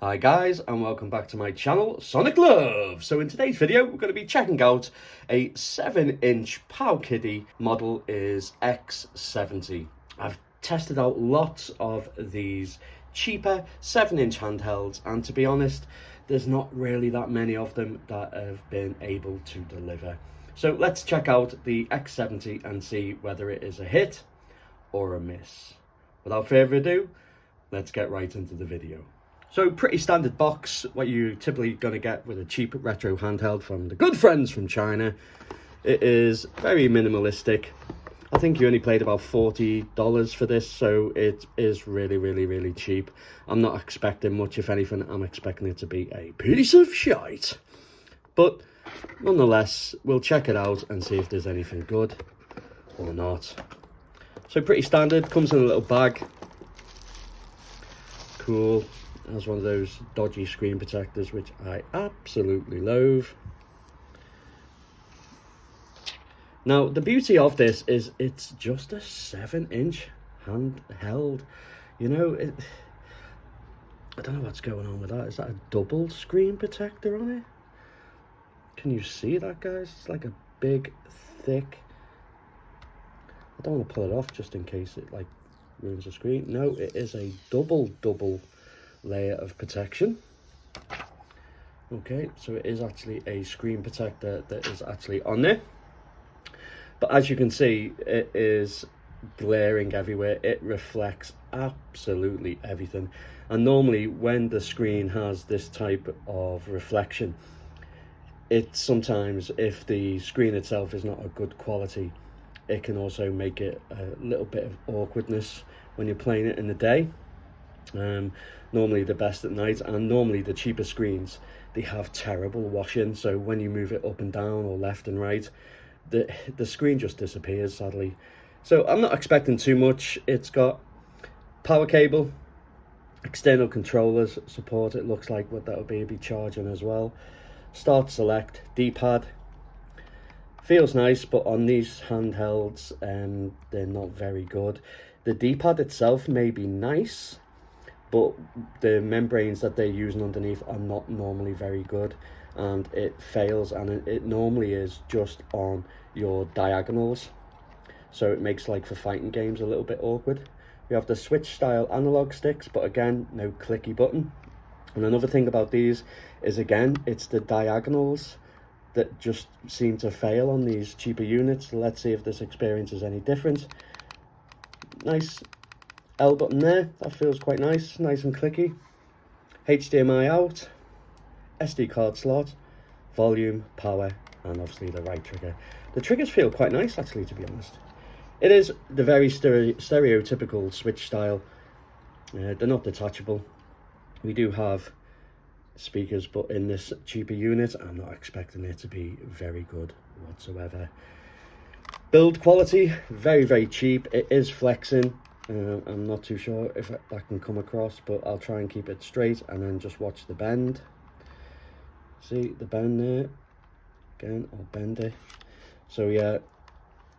Hi guys, and welcome back to my channel, Sonic Love. So in today's video, we're going to be checking out a 7-inch Powkiddy model is X70. I've tested out lots of these cheaper 7-inch handhelds, and to be honest, there's not really that many of them that have been able to deliver. So let's check out the X70 and see whether it is a hit or a miss. Without further ado, let's get right into the video. So pretty standard box, what you're typically going to get with a cheap retro handheld from the good friends from China. It is very minimalistic. I think you only paid about $40 for this, so it is really cheap. I'm not expecting much. If anything, I'm expecting it to be a piece of shite. But nonetheless, we'll check it out and see if there's anything good or not. So pretty standard, comes in a little bag. Cool. Has one of those dodgy screen protectors, which I absolutely loathe. Now, the beauty of this is it's just a 7-inch handheld. You know, I don't know what's going on with that. Is that a double screen protector on it? Can you see that, guys? It's like a big, thick... I don't want to pull it off just in case it, like, ruins the screen. No, it is a double layer of protection. Okay, so it is actually a screen protector that is actually on there, but as you can see, it is blaring everywhere. It reflects absolutely everything, and normally when the screen has this type of reflection, it sometimes, if the screen itself is not a good quality, it can also make it a little bit of awkwardness when you're playing it in the day. Normally the best at night, and normally the cheaper screens, they have terrible washing, so when you move it up and down or left and right, the screen just disappears, sadly. So I'm not expecting too much. It's got power cable, external controllers support, it looks like what that would be charging as well. Start, select, D-pad. Feels nice, but on these handhelds, they're not very good. The D-pad itself may be nice, but the membranes that they're using underneath are not normally very good, and it fails, and it normally is just on your diagonals, so it makes, like, for fighting games, a little bit awkward. We have the Switch style analog sticks, but again, no clicky button. And another thing about these is, again, it's the diagonals that just seem to fail on these cheaper units. Let's see if this experience is any different. Nice L button there, that feels quite nice and clicky. HDMI out, SD card slot, volume, power, and obviously the right trigger. The triggers feel quite nice, actually, to be honest. It is the very stereotypical Switch style. They're not detachable. We do have speakers, but in this cheaper unit, I'm not expecting it to be very good whatsoever. Build quality, very cheap. It is flexing. I'm not too sure if that can come across, but I'll try and keep it straight and then just watch the bend. See the bend there? Again, I'll bend it. So yeah,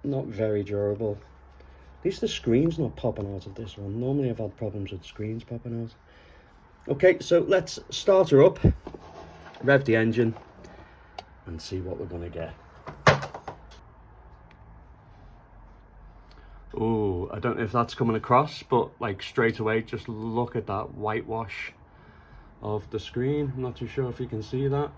not very durable. At least the screen's not popping out of this one. Normally I've had problems with screens popping out. Okay, so let's start her up, rev the engine, and see what we're gonna get. Oh, I don't know if that's coming across, but like straight away, just look at that whitewash of the screen. I'm not too sure if you can see that.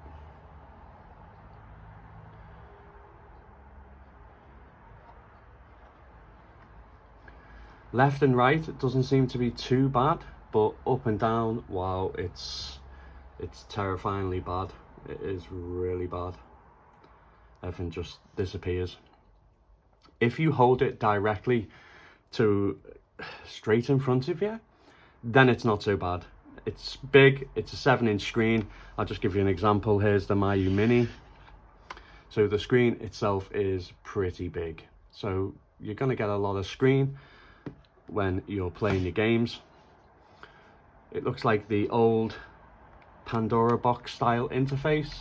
Left and right, it doesn't seem to be too bad, but up and down, wow, it's terrifyingly bad. It is really bad. Everything just disappears. If you hold it directly to straight in front of you, then it's not so bad. It's big, it's a 7-inch screen. I'll just give you an example. Here's the Mayu Mini. So the screen itself is pretty big. So you're gonna get a lot of screen when you're playing your games. It looks like the old Pandora box style interface.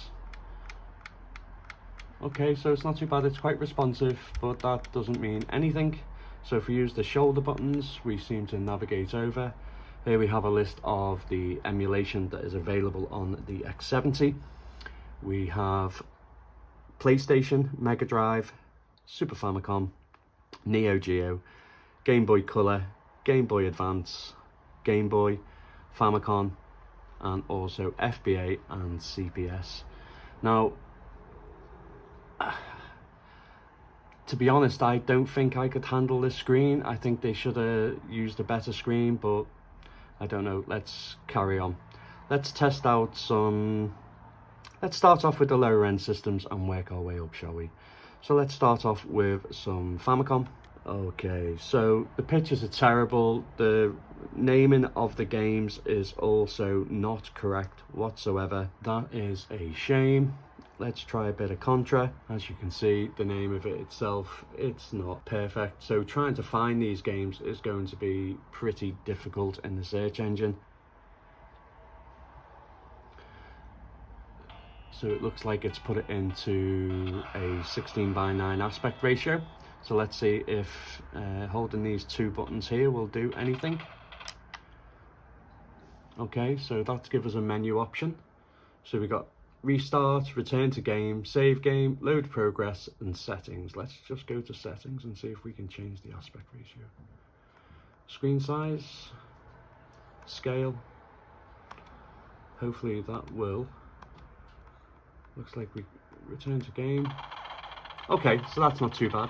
Okay, so it's not too bad, it's quite responsive, but that doesn't mean anything. So if we use the shoulder buttons, we seem to navigate over. Here we have a list of the emulation that is available on the X70. We have PlayStation, Mega Drive, Super Famicom, Neo Geo, Game Boy Color, Game Boy Advance, Game Boy, Famicom, and also FBA and CPS. Now, to be honest, I don't think I could handle this screen. I think they should have used a better screen, but I don't know. Let's carry on. Let's test out some... Let's start off with the lower end systems and work our way up, shall we? So let's start off with some Famicom. Okay, so the pictures are terrible. The naming of the games is also not correct whatsoever. That is a shame. Let's try a bit of Contra. As you can see, the name of it itself, it's not perfect. So trying to find these games is going to be pretty difficult in the search engine. So it looks like it's put it into a 16:9 aspect ratio. So let's see if holding these two buttons here will do anything. Okay, so that's give us a menu option. So we got restart, return to game, save game, load progress, and settings. Let's just go to settings and see if we can change the aspect ratio. Screen size, scale. Hopefully that will. Looks like we return to game. Okay, so that's not too bad.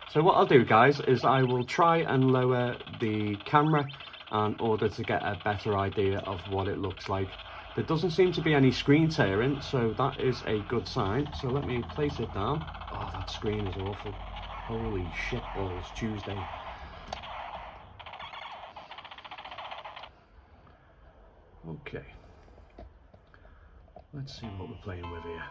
So what I'll do, guys, is I will try and lower the camera in order to get a better idea of what it looks like. There doesn't seem to be any screen tearing, so that is a good sign. So let me place it down. Oh, that screen is awful. Holy shit balls, Tuesday. Okay. Let's see what we're playing with here.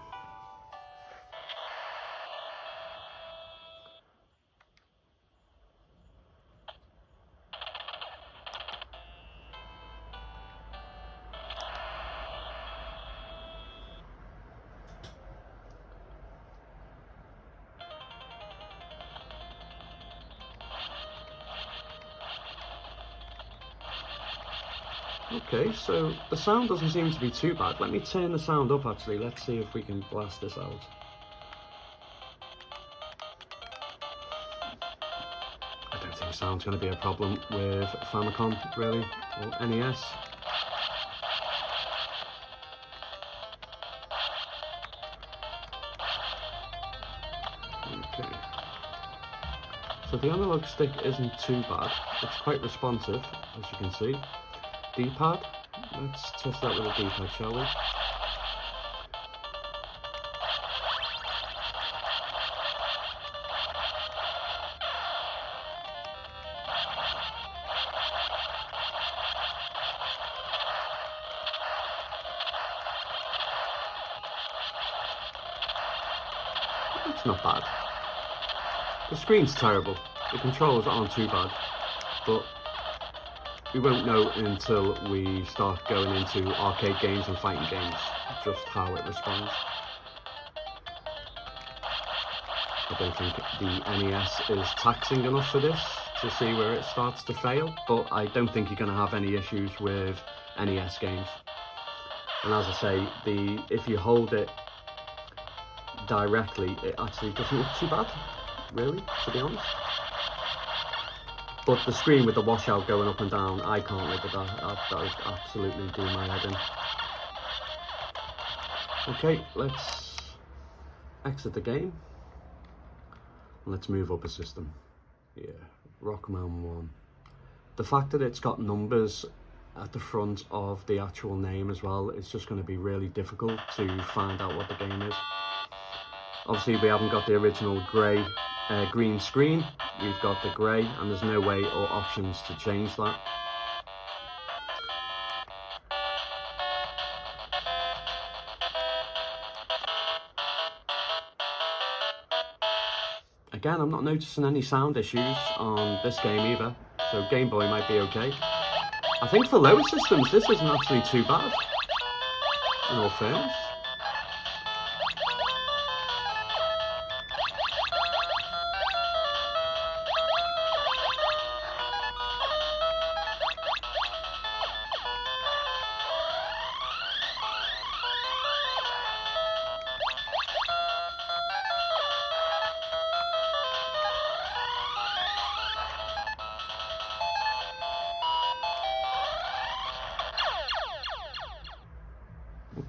Okay, so the sound doesn't seem to be too bad. Let me turn the sound up actually. Let's see if we can blast this out. I don't think sound's going to be a problem with Famicom, really, or NES. Okay. So the analog stick isn't too bad. It's quite responsive, as you can see. D-pad, let's test that with a D-pad, shall we? It's not bad. The screen's terrible. The controls aren't too bad, but we won't know until we start going into arcade games and fighting games just how it responds. I don't think the NES is taxing enough for this to see where it starts to fail, but I don't think you're going to have any issues with NES games. And as I say, if you hold it directly, it actually doesn't look too bad, really, to be honest. But the screen with the washout going up and down, I can't live with that. That would absolutely do my head in. Okay, let's exit the game. Let's move up a system. Yeah, Rockman 1. The fact that it's got numbers at the front of the actual name as well, it's just going to be really difficult to find out what the game is. Obviously we haven't got the original green screen, we've got the grey, and there's no way or options to change that. Again, I'm not noticing any sound issues on this game either, so Game Boy might be okay. I think for lower systems this isn't actually too bad, in all fairness.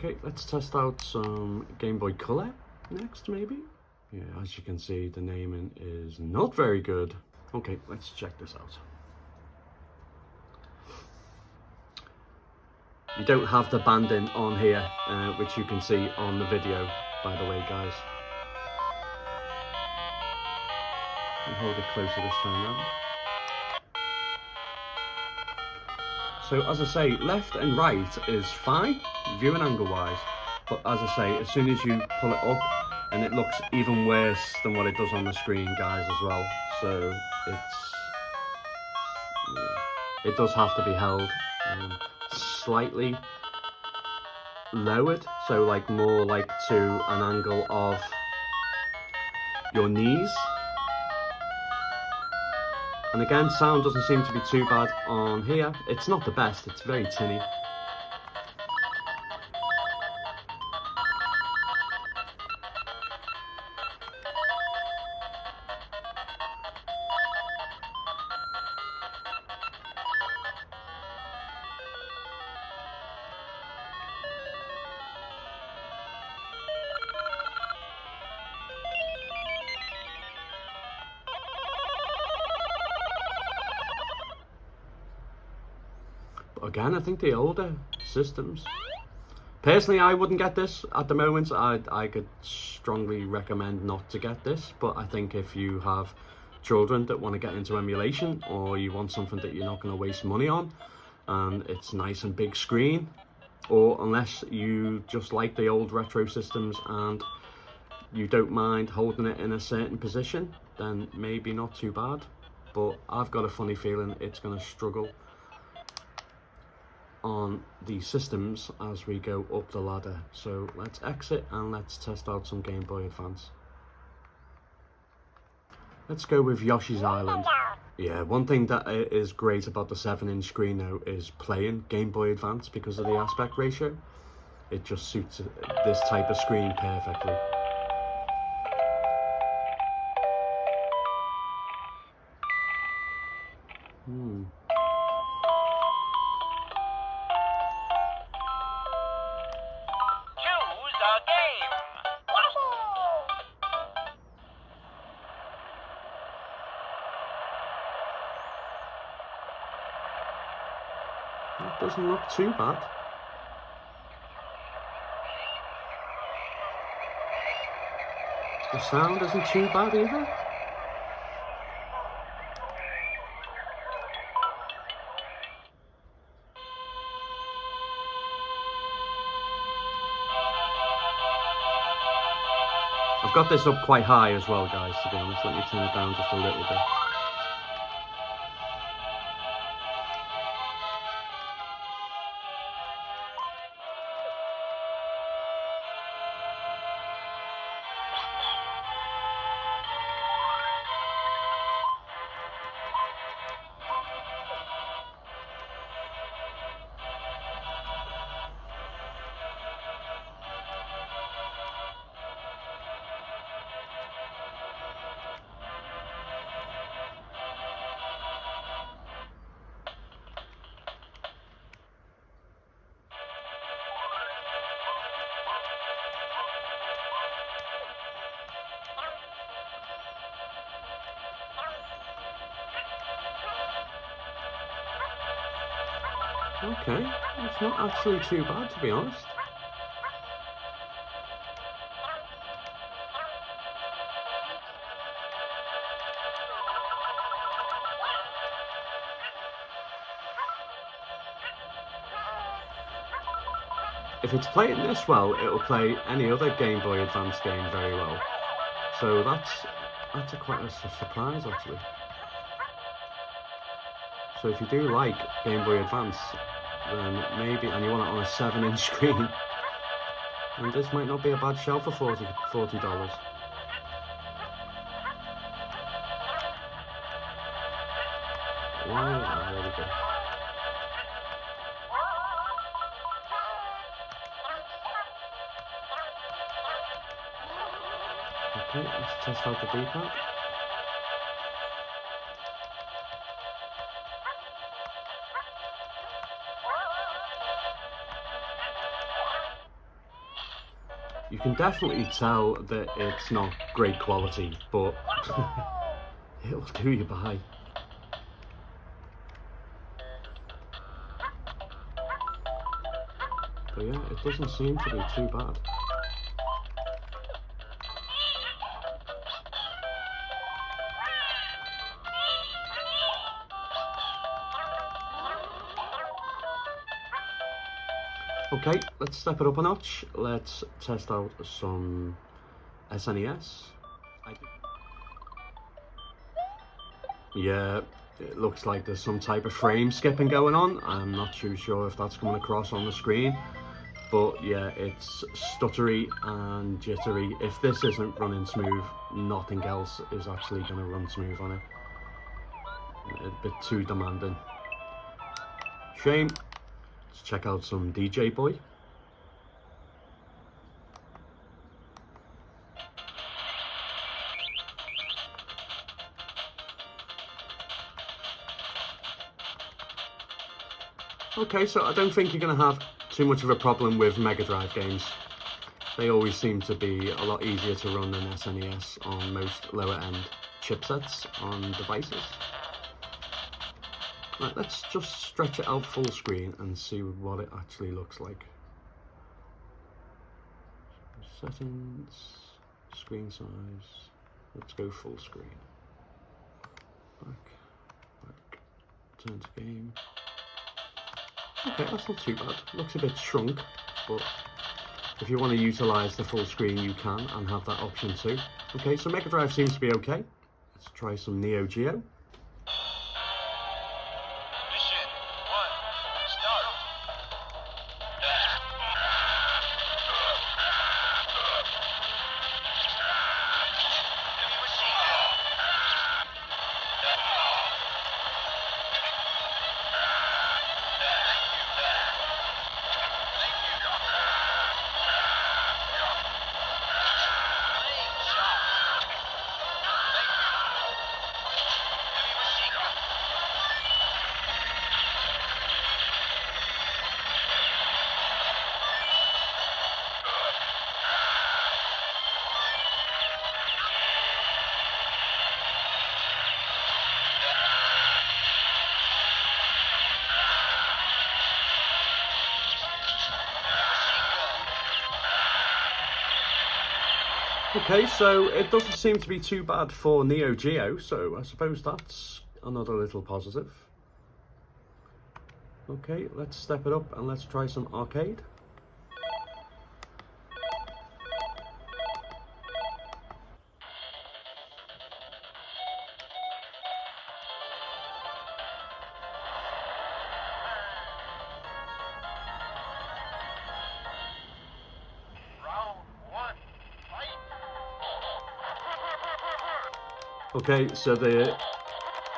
Okay, let's test out some Game Boy Color next, maybe. Yeah, as you can see, the naming is not very good. Okay, let's check this out. You don't have the banding on here, which you can see on the video, by the way, guys. And hold it closer this time around. So as I say, left and right is fine, viewing angle wise, but as I say, as soon as you pull it up, and it looks even worse than what it does on the screen, guys, as well. So it does have to be held slightly lowered, so like more like to an angle of your knees. And again, sound doesn't seem to be too bad on here. It's not the best, it's very tinny. Again, I think the older systems. Personally, I wouldn't get this at the moment. I could strongly recommend not to get this, but I think if you have children that want to get into emulation, or you want something that you're not going to waste money on, and it's nice and big screen, or unless you just like the old retro systems and you don't mind holding it in a certain position, then maybe not too bad. But I've got a funny feeling it's going to struggle on the systems as we go up the ladder. So let's exit and let's test out some Game Boy Advance. Let's go with Yoshi's Island. Yeah, one thing that is great about the 7-inch screen though is playing Game Boy Advance because of the aspect ratio. It just suits this type of screen perfectly. That doesn't look too bad. The sound isn't too bad either. I've got this up quite high as well, guys, to be honest. Let me turn it down just a little bit. Okay, it's not actually too bad, to be honest. If it's playing this well, it'll play any other Game Boy Advance game very well. So that's quite a surprise, actually. So if you do like Game Boy Advance, then maybe, and you want it on a 7-inch screen, then this might not be a bad shell for $40. Wow, there we go. Okay, let's test out the D-pad. You can definitely tell that it's not great quality, but it'll do you by. But yeah, it doesn't seem to be too bad. Okay, let's step it up a notch. Let's test out some SNES. Yeah, it looks like there's some type of frame skipping going on. I'm not too sure if that's coming across on the screen, but yeah, it's stuttery and jittery. If this isn't running smooth, nothing else is actually going to run smooth on it. A bit too demanding. Shame. Let's check out some DJ Boy. Okay, so I don't think you're going to have too much of a problem with Mega Drive games. They always seem to be a lot easier to run than SNES on most lower end chipsets on devices. Right, let's just stretch it out full screen and see what it actually looks like. Settings, screen size, let's go full screen. Back, turn to game. Okay, that's not too bad. Looks a bit shrunk, but if you want to utilise the full screen you can and have that option too. Okay, so Mega Drive seems to be okay. Let's try some Neo Geo. Okay, so it doesn't seem to be too bad for Neo Geo, so I suppose that's another little positive. Okay, let's step it up and let's try some arcade. Okay, so the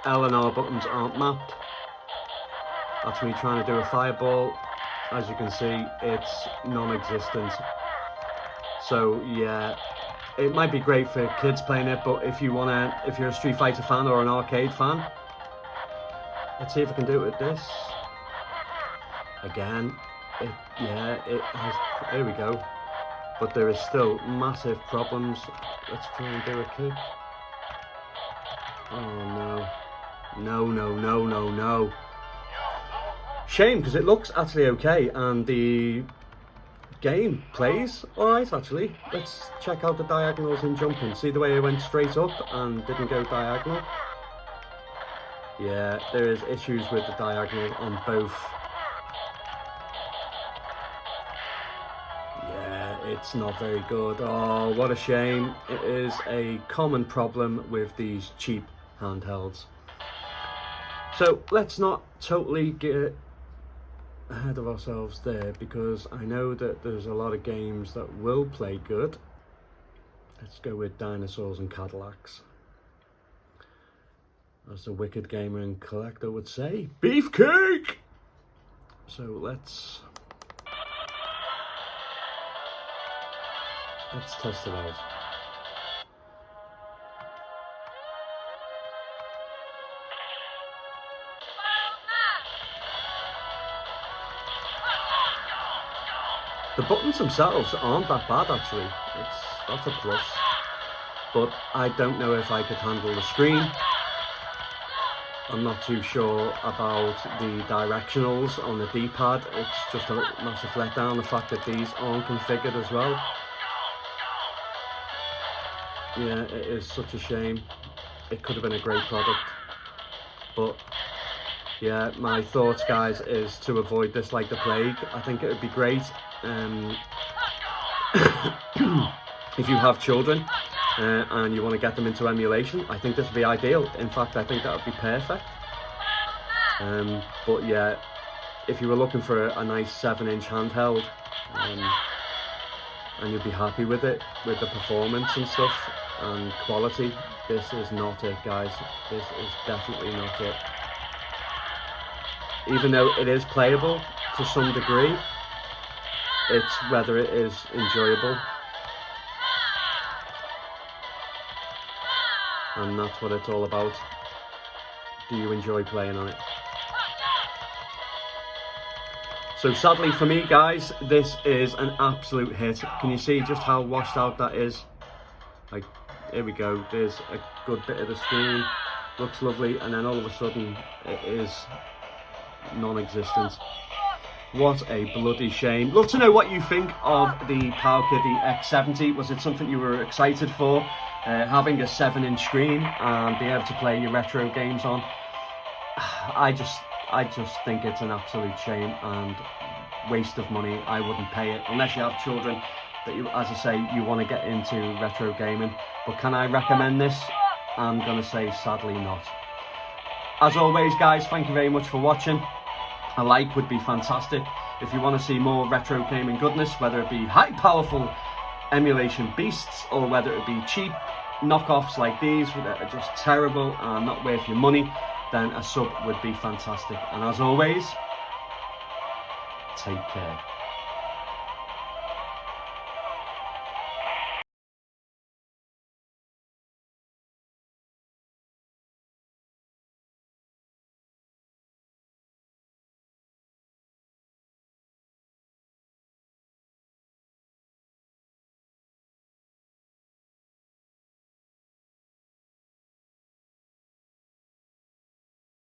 L and R buttons aren't mapped. That's me trying to do a fireball. As you can see, it's non-existent. So yeah, it might be great for kids playing it, but if you're a Street Fighter fan or an arcade fan, let's see if I can do it with this. Again, it has, there we go. But there is still massive problems. Let's try and do a kick. Oh no. No, no, no, no, no. Shame, because it looks actually okay and the game plays alright actually. Let's check out the diagonals in jumping. See the way it went straight up and didn't go diagonal? Yeah, there is issues with the diagonal on both. Yeah, it's not very good. Oh, what a shame. It is a common problem with these cheap handhelds. So let's not totally get ahead of ourselves there, because I know that there's a lot of games that will play good. Let's go with Dinosaurs and Cadillacs. As the wicked gamer and collector would say, beefcake! So let's test it out. The buttons themselves aren't that bad actually, that's a plus. But I don't know if I could handle the screen. I'm not too sure about the directionals on the D-pad. It's just a massive letdown, the fact that these aren't configured as well. Yeah, it is such a shame. It could have been a great product. But yeah, my thoughts, guys, is to avoid this like the plague. I think it would be great if you have children and you want to get them into emulation. I think this would be ideal. In fact, I think that would be perfect. But yeah, if you were looking for a nice 7-inch handheld and you'd be happy with it, with the performance and stuff and quality, this is not it, guys. This is definitely not it. Even though it is playable to some degree, it's whether it is enjoyable. And that's what it's all about. Do you enjoy playing on it? So sadly for me, guys, this is an absolute hit. Can you see just how washed out that is? Like, here we go, there's a good bit of the screen, looks lovely, and then all of a sudden it is non-existent. What a bloody shame. Love to know what you think of the Powkiddy X70. Was it something you were excited for? Having a 7-inch screen and be able to play your retro games on? I just think it's an absolute shame and waste of money. I wouldn't pay it unless you have children that you, as I say, you want to get into retro gaming. But can I recommend this? I'm gonna say sadly not. As always, guys, thank you very much for watching. A like would be fantastic. If you want to see more retro gaming goodness, whether it be high powerful emulation beasts or whether it be cheap knockoffs like these that are just terrible and not worth your money, then a sub would be fantastic. And as always, take care.